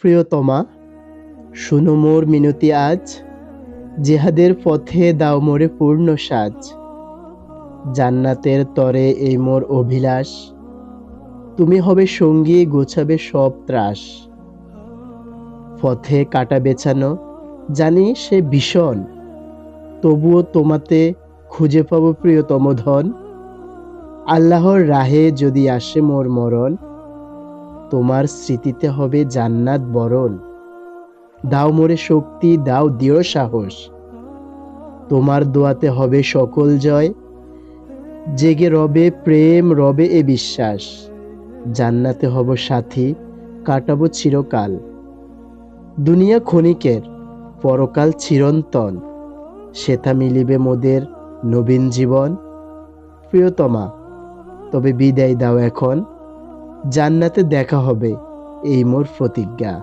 প্রিয়তমা, শুনো মোর মিনতি আজ, জিহাদের পথে দাও মোরে পূর্ণ সাজ। জান্নাতের তরে এই মোর অভিলাষ, তুমি হবে সঙ্গী গোছাবে সব ত্রাস। পথে কাটা বেছানো, জানি সে ভীষণ, তবুও তোমাতে খুঁজে পাবো প্রিয়তম ধন। আল্লাহর রাহে যদি আসে মোর মরণ, তোমার স্মৃতিতে হবে জান্নাত বরণ। দাও মোরে শক্তি, দাও দৃঢ় সাহস, তোমার দোয়াতে হবে সকল জয়। জেগে রবে প্রেম, রবে এ বিশ্বাস, জান্নাতে হব সাথী, কাটাবো চিরকাল। দুনিয়া ক্ষণিকের, পরকাল চিরন্তন, সেথা মিলিবে মোদের নবীন জীবন। প্রিয়তমা, তবে বিদায় দাও এখন, জান্নাতে দেখা হবে এই মোর প্রতিজ্ঞা।